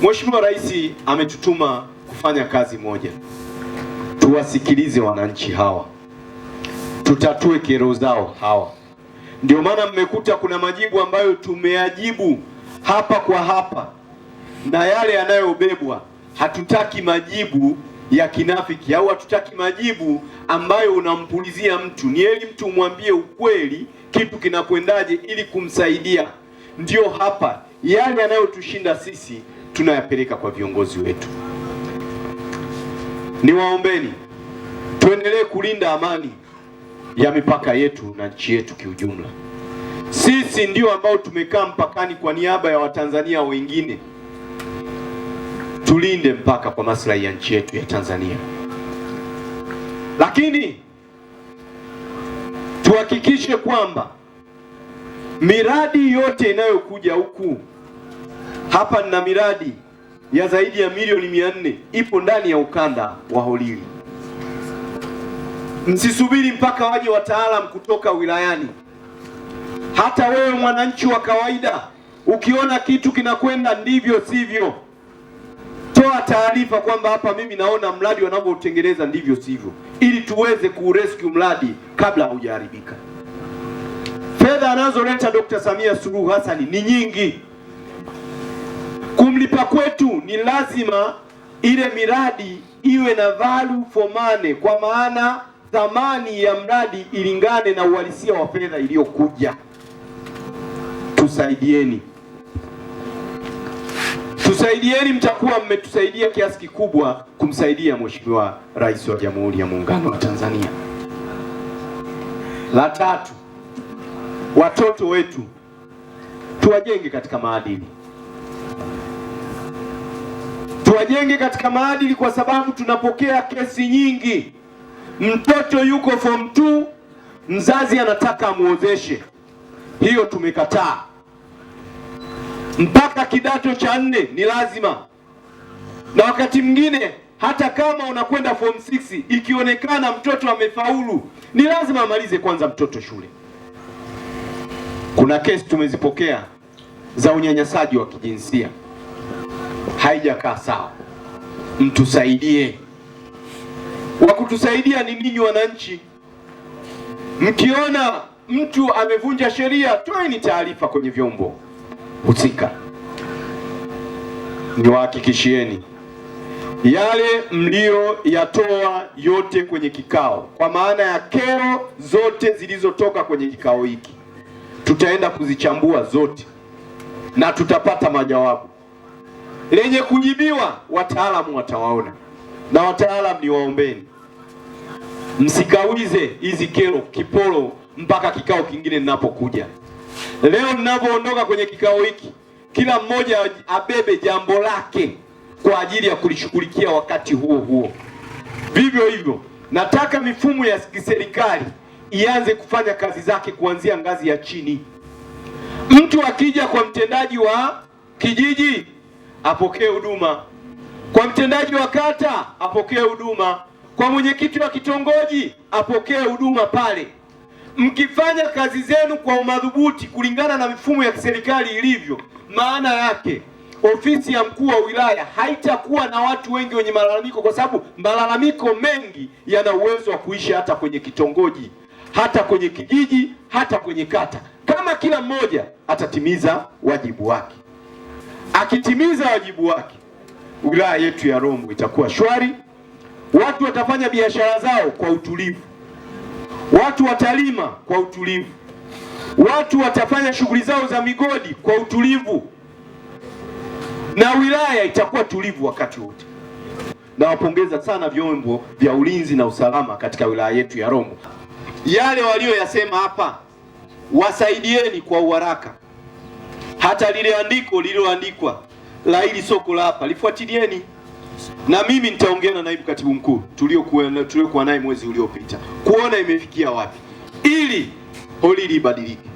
Mheshimiwa Rais ametutuma kufanya kazi moja, tuwasikilize wananchi hawa, tutatue kero zao hawa. Ndio maana mmekuta kuna majibu ambayo tumeyajibu hapa kwa hapa, na yale yanayobebwa, hatutaki majibu ya kinafiki au hatutaki majibu ambayo unampulizia mtu. Ni heri mtu umwambie ukweli kitu kinakwendaje ili kumsaidia. Ndio hapa yale yanayotushinda sisi tunayapeleka kwa viongozi wetu. Niwaombeni tuendelee kulinda amani ya mipaka yetu na nchi yetu kiujumla. Sisi ndio ambao tumekaa mpakani kwa niaba ya Watanzania wengine. Tulinde mpaka kwa maslahi ya nchi yetu ya Tanzania, lakini tuhakikishe kwamba miradi yote inayokuja huku, hapa nina miradi ya zaidi ya milioni 400 ipo ndani ya ukanda wa Holili. Msisubiri mpaka waje wataalamu kutoka wilayani. Hata wewe mwananchi wa kawaida, ukiona kitu kinakwenda ndivyo sivyo, toa taarifa kwamba hapa mimi naona mradi wanavyotengeneza ndivyo sivyo, ili tuweze kurescue mradi kabla haujaharibika. Fedha anazoleta Dr. Samia Suluhu Hassan ni nyingi. Kumlipa kwetu ni lazima ile miradi iwe na value for money, kwa maana thamani ya mradi ilingane na uhalisia wa fedha iliyokuja. Tusaidieni, tusaidieni, mtakuwa mmetusaidia kiasi kikubwa kumsaidia Mheshimiwa Rais wa Jamhuri ya Muungano wa Tanzania. La tatu, watoto wetu tuwajenge katika maadili. Tuwajenge katika maadili kwa sababu tunapokea kesi nyingi. Mtoto yuko form 2, mzazi anataka amuozeshe. Hiyo tumekataa. Mpaka kidato cha 4 ni lazima. Na wakati mwingine hata kama unakwenda form 6, ikionekana mtoto amefaulu, ni lazima amalize kwanza mtoto shule. Kuna kesi tumezipokea za unyanyasaji wa kijinsia, haijakaa sawa. Mtusaidie. Wa kutusaidia ni ninyi wananchi. Mkiona mtu amevunja sheria, toeni taarifa kwenye vyombo husika. Niwahakikishieni yale mlioyatoa yote kwenye kikao, kwa maana ya kero zote zilizotoka kwenye kikao hiki, tutaenda kuzichambua zote na tutapata majawabu. Lenye kujibiwa wataalamu watawaona, na wataalamu ni waombeni, msikawize hizi kero kiporo mpaka kikao kingine ninapokuja. Leo ninapoondoka kwenye kikao hiki, kila mmoja abebe jambo lake kwa ajili ya kulishughulikia wakati huo huo. Vivyo hivyo, nataka mifumo ya kiserikali ianze kufanya kazi zake kuanzia ngazi ya chini. Mtu akija kwa mtendaji wa kijiji apokee huduma, kwa mtendaji wa kata apokee huduma, kwa mwenyekiti wa kitongoji apokee huduma pale. Mkifanya kazi zenu kwa umadhubuti kulingana na mifumo ya kiserikali ilivyo, maana yake ofisi ya mkuu wa wilaya haitakuwa na watu wengi wenye malalamiko, kwa sababu malalamiko mengi yana uwezo wa kuishi hata kwenye kitongoji, hata kwenye kijiji, hata kwenye kata, kama kila mmoja atatimiza wajibu wake. Akitimiza wajibu wake, wilaya yetu ya Rombo itakuwa shwari. Watu watafanya biashara zao kwa utulivu, watu watalima kwa utulivu, watu watafanya shughuli zao za migodi kwa utulivu, na wilaya itakuwa tulivu wakati wote. Nawapongeza sana vyombo vya ulinzi na usalama katika wilaya yetu ya Rombo. Yale walioyasema hapa wasaidieni kwa uharaka. Hata lile andiko lililoandikwa la hili soko la hapa lifuatilieni, na mimi nitaongea na naibu katibu mkuu tuliokuwa naye mwezi uliopita kuona imefikia wapi, ili Holili ibadilike.